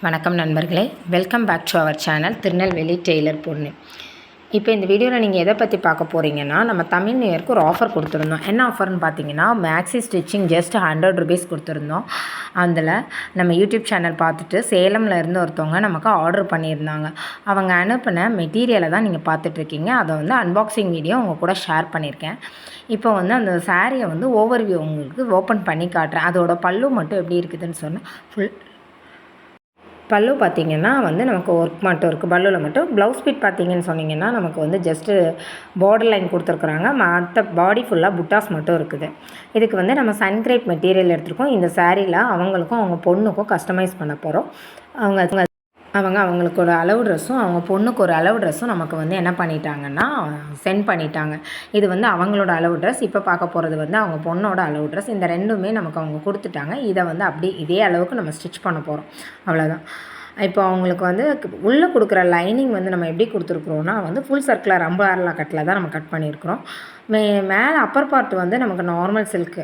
வணக்கம் நண்பர்களே, welcome back to our channel Tirunelveli tailor பொண்ணு. இப்போ இந்த வீடியோவில் நீங்கள் எதை பற்றி பார்க்க போகிறீங்கன்னா, நம்ம தமிழ் நியூ இயர்க்கு ஒரு ஆஃபர் கொடுத்துருந்தோம். என்ன ஆஃபர்னு பார்த்தீங்கன்னா, மேக்ஸி ஸ்டிச்சிங் ஜஸ்ட் ₹100 கொடுத்துருந்தோம். அதில் நம்ம யூடியூப் சேனல் பார்த்துட்டு சேலமில் இருந்து ஒருத்தவங்க நமக்கு ஆர்டர் பண்ணியிருந்தாங்க. அவங்க அனுப்பின மெட்டீரியலை தான் நீங்கள் பார்த்துட்ருக்கீங்க. அதை வந்து அன்பாக்சிங் வீடியோ உங்கள் கூட ஷேர் பண்ணியிருக்கேன். இப்போ வந்து அந்த சாரியை வந்து ஓவர்வியூ உங்களுக்கு ஓப்பன் பண்ணி காட்டுறேன். அதோட பல்லு மட்டும் எப்படி இருக்குதுன்னு சொன்னால் பல்லு பார்த்திங்கன்னா வந்து நமக்கு ஒர்க் மட்டும் இருக்குது. பல்லுவில் மட்டும் ப்ளவுஸ் பீட் பார்த்திங்கன்னு சொன்னிங்கன்னா நமக்கு வந்து ஜஸ்ட்டு பார்டர் லைன் கொடுத்துருக்குறாங்க. மற்ற பாடி ஃபுல்லாக புட்டாஸ் மட்டும் இருக்குது. இதுக்கு வந்து நம்ம சன்கிரேப் மெட்டீரியல் எடுத்துருக்கோம். இந்த சாரியில் அவங்களுக்கும் அவங்க பொண்ணுக்கும் கஸ்டமைஸ் பண்ண போகிறோம். அவங்களுக்கோட அளவு ட்ரெஸ்ஸும் அவங்க பொண்ணுக்கு ஒரு அளவு ட்ரெஸ்ஸும் நமக்கு வந்து என்ன பண்ணிட்டாங்கன்னா சென்ட் பண்ணிட்டாங்க. இது வந்து அவங்களோட அளவு ட்ரெஸ். இப்போ பார்க்க போகிறது வந்து அவங்க பொண்ணோட அளவு ட்ரெஸ். இந்த ரெண்டுமே நமக்கு அவங்க கொடுத்துட்டாங்க. இதை வந்து அப்படி இதே அளவுக்கு நம்ம ஸ்டிச் பண்ண போகிறோம். அவ்வளோதான். இப்போ அவங்களுக்கு வந்து உள்ளே கொடுக்குற லைனிங் வந்து நம்ம எப்படி கொடுத்துருக்குறோன்னா வந்து ஃபுல் சர்க்குலர் அம்பர்லா கட்டில் தான் நம்ம கட் பண்ணியிருக்கிறோம். மேலே அப்பர் பார்ட் வந்து நமக்கு நார்மல் சில்க்கு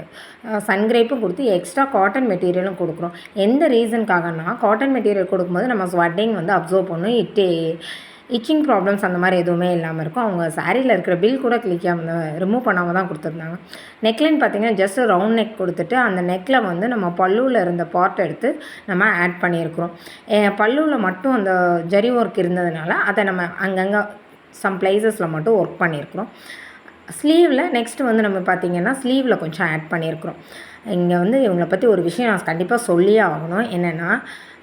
சன்கிரேப்பும் கொடுத்து எக்ஸ்ட்ரா காட்டன் மெட்டீரியலும் கொடுக்குறோம். எந்த ரீசனுக்காகனா காட்டன் மெட்டீரியல் கொடுக்கும்போது நம்ம ஸ்வெட்டிங் வந்து அப்சர்வ் பண்ணும். இச்சிங் ப்ராப்ளம்ஸ் அந்த மாதிரி எதுவுமே இல்லாமல் இருக்கும். அவங்க சாரியில் இருக்கிற பில் கூட ரிமூவ் பண்ணாமல் தான் கொடுத்துருந்தாங்க. நெக்லைன் பார்த்திங்கன்னா ஜஸ்ட் ரவுண்ட் நெக் கொடுத்துட்டு அந்த நெக்கில் வந்து நம்ம பல்லுவில் இருந்த பார்ட் எடுத்து நம்ம ஆட் பண்ணியிருக்கிறோம். பல்லுவில் மட்டும் அந்த ஜரி ஒர்க் இருந்ததுனால அதை நம்ம அங்கங்கே சம் பிளேசஸில் மட்டும் ஒர்க் பண்ணியிருக்கிறோம். ஸ்லீவில் நெக்ஸ்ட்டு வந்து நம்ம பார்த்திங்கன்னா ஸ்லீவில் கொஞ்சம் ஆட் பண்ணியிருக்கிறோம். இங்கே வந்து இவங்களை பற்றி ஒரு விஷயம் நான் கண்டிப்பாக சொல்லியே ஆகணும். என்னென்னா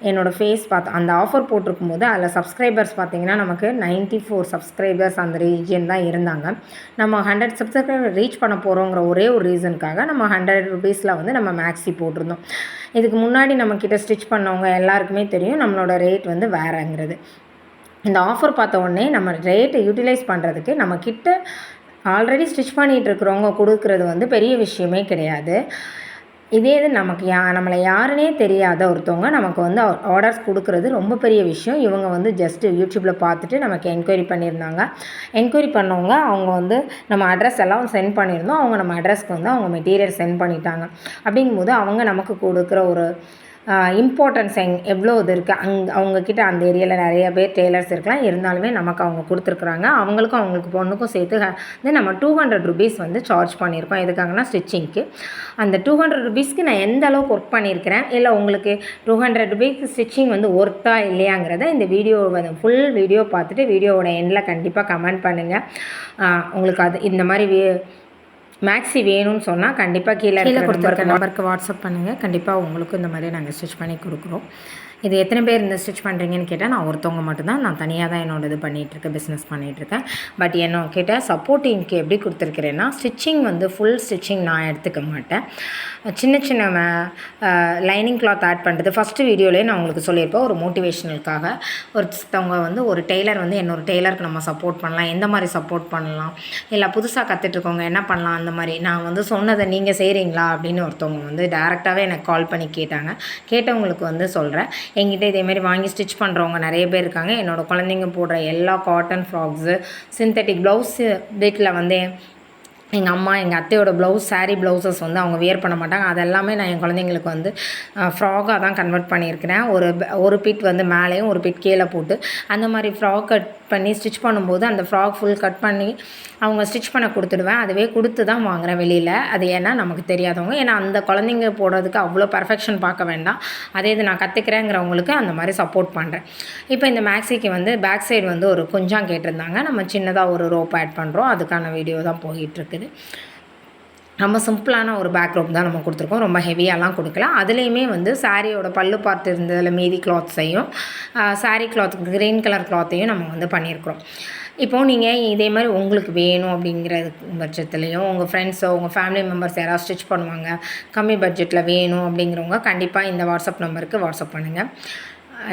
என்னோடய ஃபேஸ் அந்த ஆஃபர் போட்டிருக்கும் போது அதில் சப்ஸ்கிரைபர்ஸ் பார்த்திங்கன்னா நமக்கு 94 சப்ஸ்கிரைபர்ஸ் அந்த ரீஜன் தான் இருந்தாங்க. நம்ம 100 சப்ஸ்கிரைபர் ரீச் பண்ண போகிறோங்கிற ஒரே ஒரு ரீசனுக்காக நம்ம ₹100 வந்து நம்ம மேக்ஸி போட்டிருந்தோம். இதுக்கு முன்னாடி நம்மக்கிட்ட ஸ்டிச் பண்ணவங்க எல்லாருக்குமே தெரியும் நம்மளோட ரேட் வந்து வேறங்கிறது. இந்த ஆஃபர் பார்த்த உடனே நம்ம ரேட்டை யூட்டிலைஸ் பண்ணுறதுக்கு நம்மக்கிட்ட ஆல்ரெடி ஸ்டிச் பண்ணிகிட்டு இருக்கிறவங்க கொடுக்குறது வந்து பெரிய விஷயமே கிடையாது. இதே இது நமக்கு நம்மளை யாருன்னே தெரியாத ஒருத்தவங்க நமக்கு வந்து ஆர்டர்ஸ் கொடுக்குறது ரொம்ப பெரிய விஷயம். இவங்க வந்து ஜஸ்ட்டு யூடியூப்பில் பார்த்துட்டு நமக்கு என்கொயரி பண்ணியிருந்தாங்க. என்கொயரி பண்ணவங்க அவங்க வந்து நம்ம அட்ரஸ் எல்லாம் சென்ட் பண்ணியிருந்தோம். அவங்க நம்ம அட்ரஸ்க்கு வந்து அவங்க மெட்டீரியல் சென்ட் பண்ணிட்டாங்க. அப்படிங்கும்போது அவங்க நமக்கு கொடுக்குற ஒரு இம்பார்ட்டன்ஸ் எவ்வளோ இது இருக்குது. அவங்கக்கிட்ட அந்த ஏரியாவில் நிறைய பேர் டெய்லர்ஸ் இருக்கலாம். இருந்தாலுமே நமக்கு அவங்க கொடுத்துருக்குறாங்க. அவங்களுக்கு பொண்ணுக்கும் சேர்த்து வந்து நம்ம ₹200 வந்து சார்ஜ் பண்ணியிருக்கோம். எதுக்காகனா ஸ்டிச்சிங்க்கு. அந்த ₹200க்கு நான் எந்த அளவுக்கு ஒர்க் பண்ணியிருக்கிறேன், இல்லை உங்களுக்கு ₹200 ஸ்டிச்சிங் வந்து ஒர்த்தா இல்லையாங்கிறத இந்த வீடியோ வந்து ஃபுல் வீடியோ பார்த்துட்டு வீடியோவோட எண்டில் கண்டிப்பாக கமெண்ட் பண்ணுங்கள். உங்களுக்கு அது இந்த மாதிரி மேக்ஸி வேணும்னு சொன்னால் கண்டிப்பாக கீழே கொடுத்துருக்க நம்பருக்கு வாட்ஸ்அப் பண்ணுங்கள். கண்டிப்பாக உங்களுக்கும் இந்த மாதிரி நாங்கள் ஸ்டிச் பண்ணி கொடுக்குறோம். இது எத்தனை பேர் இந்த ஸ்டிச் பண்ணுறீங்கன்னு கேட்டால் நான் ஒருத்தவங்க மட்டும்தான். நான் தனியாக தான் என்னோட இது பண்ணிகிட்ருக்கேன், பிஸ்னஸ் பண்ணிகிட்ருக்கேன். பட் என்னக்கிட்ட சப்போர்ட்டிங்க்கு எப்படி கொடுத்துருக்கிறேன்னா ஸ்டிச்சிங் வந்து ஃபுல் ஸ்டிச்சிங் நான் எடுத்துக்க மாட்டேன். சின்ன சின்ன லைனிங் கிளாத் ஆட் பண்ணுறது ஃபஸ்ட்டு வீடியோலேயே நான் உங்களுக்கு சொல்லியிருப்பேன். ஒரு மோட்டிவேஷனலுக்காக ஒருத்தவங்க வந்து ஒரு டெய்லர் வந்து இன்னொரு டெய்லருக்கு நம்ம சப்போர்ட் பண்ணலாம், எந்த மாதிரி சப்போர்ட் பண்ணலாம், இல்லை புதுசாக கற்றுட்ருக்கவங்க என்ன பண்ணலாம், அந்த மாதிரி நான் வந்து சொன்னதை நீங்கள் செய்கிறீங்களா அப்படின்னு ஒருத்தவங்க வந்து டேரெக்டாகவே எனக்கு கால் பண்ணி கேட்டவங்களுக்கு வந்து சொல்கிறேன். என்கிட்ட இதேமாரி வாங்கி ஸ்டிச் பண்ணுறவங்க நிறைய பேர் இருக்காங்க. என்னோடய குழந்தைங்க போடுற எல்லா காட்டன் ஃப்ராக்ஸு, சிந்தட்டிக் ப்ளவுஸு வீட்டில் வந்து எங்கள் அம்மா எங்கள் அத்தையோட சாரீ ப்ளவுசஸ் வந்து அவங்க வியர் பண்ண மாட்டாங்க. அதெல்லாமே நான் என் குழந்தைங்களுக்கு வந்து ஃப்ராகாக தான் கன்வெர்ட் பண்ணியிருக்கிறேன். ஒரு பிட் வந்து மேலேயும் ஒரு பிட் கீழே போட்டு அந்த மாதிரி ஃப்ராக் கட் பண்ணி ஸ்டிச் பண்ணும்போது அந்த ஃப்ராக் ஃபுல் கட் பண்ணி அவங்க ஸ்டிச் பண்ண கொடுத்துடுவேன். அதுவே கொடுத்து தான் வாங்குகிறேன் வெளியில். அது ஏன்னா நமக்கு தெரியாதவங்க, ஏன்னா அந்த குழந்தைங்க போடுறதுக்கு அவ்வளோ பர்ஃபெக்ஷன் பார்க்க வேண்டாம். அதே இது நான் கற்றுக்கிறேங்கிறவங்களுக்கு அந்த மாதிரி சப்போர்ட் பண்ணுறேன். இப்போ இந்த மேக்ஸிக்கு வந்து பேக் சைடு வந்து ஒரு கொஞ்சம் கேட்டிருந்தாங்க. நம்ம சின்னதாக ஒரு ரோப் ஆட் பண்ணுறோம். அதுக்கான வீடியோ தான் போயிட்டுருக்குது. ரொம்ப சிம்பிளான ஒரு பேக் ரோப் தான் நம்ம கொடுத்துருக்கோம். ரொம்ப ஹெவியாலாம் கொடுக்கல. அதுலேயுமே வந்து சாரியோட பல்லு பார்த்து இருந்ததில் மீதி கிளாத்ஸையும் சாரீ கிளாத் க்ரீன் கலர் கிளாத்தையும் நம்ம வந்து பண்ணியிருக்கிறோம். இப்போது நீங்கள் இதே மாதிரி உங்களுக்கு வேணும் அப்படிங்கிறது பட்சத்துலேயும் உங்கள் ஃப்ரெண்ட்ஸோ உங்கள் ஃபேமிலி மெம்பர்ஸ் யாராவது ஸ்டிச் பண்ணுவாங்க, கம்மி பட்ஜெட்டில் வேணும் அப்படிங்கிறவங்க கண்டிப்பாக இந்த வாட்ஸ்அப் நம்பருக்கு வாட்ஸ்அப் பண்ணுங்கள்.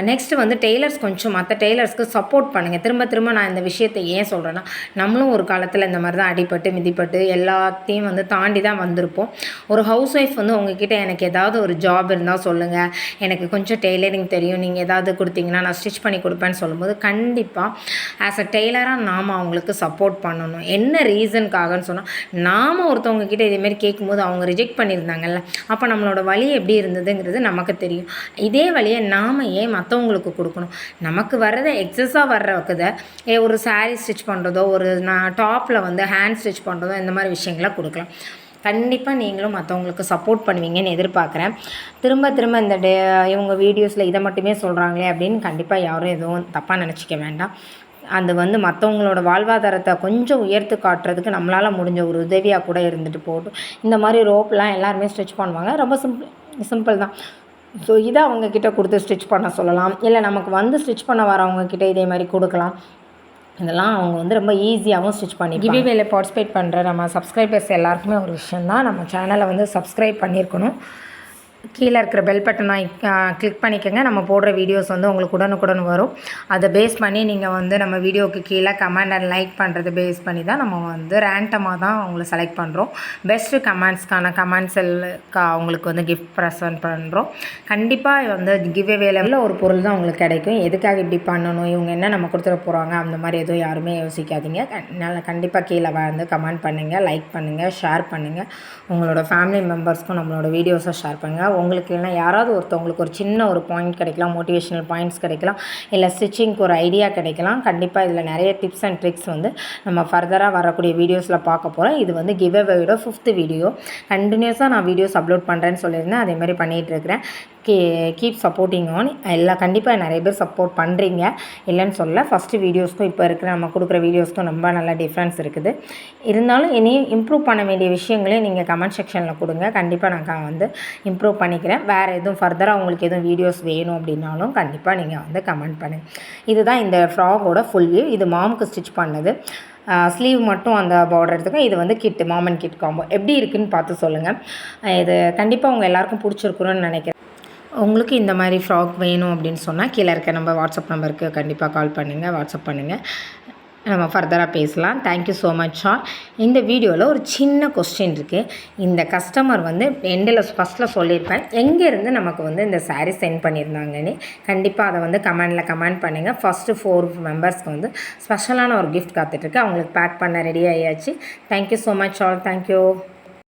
நெக்ஸ்ட்டு வந்து டெய்லர்ஸ் கொஞ்சம் மற்ற டெய்லர்ஸ்க்கு சப்போர்ட் பண்ணுங்கள். திரும்ப நான் இந்த விஷயத்தை ஏன் சொல்கிறேன்னா, நம்மளும் ஒரு காலத்தில் இந்த மாதிரி தான் அடிபட்டு மிதிப்பட்டு எல்லாத்தையும் வந்து தாண்டி தான் வந்திருப்போம். ஒரு ஹவுஸ் ஒய்ஃப் வந்து உங்ககிட்ட எனக்கு ஏதாவது ஒரு ஜாப் இருந்தால் சொல்லுங்கள், எனக்கு கொஞ்சம் டெய்லரிங் தெரியும், நீங்கள் ஏதாவது கொடுத்தீங்கன்னா நான் ஸ்டிச் பண்ணி கொடுப்பேன்னு சொல்லும்போது கண்டிப்பாக ஆஸ் அ டெய்லராக நாம் அவங்களுக்கு சப்போர்ட் பண்ணணும். என்ன ரீசனுக்காகன்னு சொன்னால், நாம் ஒருத்தவங்கக்கிட்ட இதேமாரி கேட்கும்போது அவங்க ரிஜெக்ட் பண்ணியிருந்தாங்கல்ல, அப்போ நம்மளோட வழி எப்படி இருந்ததுங்கிறது நமக்கு தெரியும். இதே வழியை நாம் ஏன் மற்றவங்களுக்கு கொடுக்கணும். நமக்கு வர்றதை எக்ஸஸாக வர்றதை ஒரு சாரீ ஸ்டிச் பண்ணுறதோ, ஒரு டாப்பில் வந்து ஹேண்ட் ஸ்டிச் பண்ணுறதோ, இந்த மாதிரி விஷயங்களை கொடுக்கலாம். கண்டிப்பாக நீங்களும் மற்றவங்களுக்கு சப்போர்ட் பண்ணுவீங்கன்னு எதிர்பார்க்குறேன். திரும்ப திரும்ப இந்த இவங்க வீடியோஸில் இதை மட்டுமே சொல்கிறாங்களே அப்படின்னு கண்டிப்பாக யாரும் எதுவும் தப்பாக நினச்சிக்க வேண்டாம். அது வந்து மற்றவங்களோட வாழ்வாதாரத்தை கொஞ்சம் உயர்த்து காட்டுறதுக்கு நம்மளால் முடிஞ்ச ஒரு உதவியாக கூட இருந்துட்டு போகட்டும். இந்த மாதிரி ரோப்லாம் எல்லாருமே ஸ்டிச் பண்ணுவாங்க. ரொம்ப சிம்பிள் தான். ஸோ இதை அவங்கக்கிட்ட கொடுத்து ஸ்டிச் பண்ண சொல்லலாம். இல்லை நமக்கு வந்து ஸ்டிச் பண்ண வரவங்கக்கிட்ட இதே மாதிரி கொடுக்கலாம். இதெல்லாம் அவங்க வந்து ரொம்ப ஈஸியாகவும் ஸ்டிச் பண்ணி கிவ்அவேல பார்ட்டிசிபேட் பண்ணுற நம்ம சப்ஸ்கிரைபர்ஸ் எல்லாருக்குமே ஒரு விஷயந்தான், நம்ம சேனலை வந்து சப்ஸ்கிரைப் பண்ணியிருக்கணும். கீழே இருக்கிற பெல் பட்டனை கிளிக் பண்ணிக்கோங்க. நம்ம போடுற வீடியோஸ் வந்து உங்களுக்கு உடனுக்குடன் வரும். அதை பேஸ் பண்ணி நீங்கள் வந்து நம்ம வீடியோவுக்கு கீழே கமெண்ட் அண்ட் லைக் பண்ணுறது பேஸ் பண்ணி தான் நம்ம வந்து ரேண்டமாக தான் அவங்கள செலக்ட் பண்ணுறோம். பெஸ்ட்டு கமெண்ட்ஸ்க்கான கமெண்ட்ஸுக்கு அவங்களுக்கு வந்து கிஃப்ட் ப்ரெசென்ட் பண்ணுறோம். கண்டிப்பாக வந்து கிவ்அவேல ஒரு பொருள் தான் உங்களுக்கு கிடைக்கும். எதுக்காக இப்படி பண்ணணும், இவங்க என்ன நம்ம கொடுத்துட போகிறாங்க, அந்த மாதிரி எதுவும் யாருமே யோசிக்காதீங்க. கண்டிப்பாக கீழே வந்து கமெண்ட் பண்ணுங்கள், லைக் பண்ணுங்கள், ஷேர் பண்ணுங்கள். உங்களோட ஃபேமிலி மெம்பர்ஸ்க்கும் நம்மளோட வீடியோஸை ஷேர் பண்ணுங்கள். உங்களுக்கு இல்லைனா யாராவது ஒருத்தவங்களுக்கு ஒரு சின்ன ஒரு பாயிண்ட் கிடைக்கலாம், மோட்டிவேஷனல் பாயிண்ட்ஸ் கிடைக்கலாம், இல்லை ஸ்டிச்சிங்க்கு ஒரு ஐடியா கிடைக்கலாம். கண்டிப்பாக இதில் நிறைய டிப்ஸ் அண்ட் ட்ரிக்ஸ் வந்து நம்ம ஃபர்தராக வரக்கூடிய வீடியோஸில் பார்க்க போகிறோம். இது வந்து கிவ்அவேயோட 5th வீடியோ. கண்டினியூஸாக நான் வீடியோஸ் அப்லோட் பண்ணுறேன்னு சொல்லியிருந்தேன், அதேமாதிரி பண்ணிகிட்ருக்கிறேன். Keep supporting on. கண்டிப்பாக நிறைய பேர் சப்போர்ட் பண்ணுறீங்க, இல்லைன்னு சொல்ல. ஃபஸ்ட்டு வீடியோஸ்க்கும் இப்போ இருக்கிற நம்ம கொடுக்குற வீடியோஸ்க்கும் ரொம்ப நல்ல டிஃப்ரென்ஸ் இருக்குது. இருந்தாலும் இனியும் இம்ப்ரூவ் பண்ண வேண்டிய விஷயங்களையும் நீங்கள் கமெண்ட் செக்ஷனில் கொடுங்க. கண்டிப்பாக நான் வந்து இம்ப்ரூவ் பண்ணிக்கிறேன். வேறு எதுவும் ஃபர்தராக உங்களுக்கு எதுவும் வீடியோஸ் வேணும் அப்படின்னாலும் கண்டிப்பாக நீங்கள் வந்து கமெண்ட் பண்ணுங்கள். இதுதான் இந்த ஃப்ராகோட ஃபுல் வியூ. இது மாமுக்கு ஸ்டிச் பண்ணது. ஸ்லீவ் மட்டும் அந்த பார்டர் எடுத்துக்கோங்க. இது வந்து கிட்டு, மாம் அண்ட் கிட் காம்போ எப்படி இருக்குதுன்னு பார்த்து சொல்லுங்கள். இது கண்டிப்பாக உங்கள் எல்லாேருக்கும் பிடிச்சிருக்குன்னு நினைக்கிறேன். உங்களுக்கு இந்த மாதிரி ஃப்ராக் வேணும் அப்படின்னு சொன்னால் கீழே இருக்க நம்ம வாட்ஸ்அப் நம்பருக்கு கண்டிப்பாக கால் பண்ணுங்கள், வாட்ஸ்அப் பண்ணுங்கள். நம்ம ஃபர்தராக பேசலாம். Thank you so much all. இந்த வீடியோவில் ஒரு சின்ன கொஸ்டின் இருக்குது. இந்த கஸ்டமர் வந்து ஃபஸ்ட்டில் சொல்லியிருப்பேன் எங்கேருந்து நமக்கு வந்து இந்த சாரீ சென்ட் பண்ணியிருந்தாங்கன்னு. கண்டிப்பாக அதை வந்து கமெண்ட் பண்ணுங்கள். ஃபஸ்ட்டு 4 மெம்பர்ஸ்க்கு வந்து ஸ்பெஷலான ஒரு கிஃப்ட் காத்துட்ருக்கு. அவங்களுக்கு பேக் பண்ண ரெடி ஆகியாச்சு. Thank you so much all. Thank you.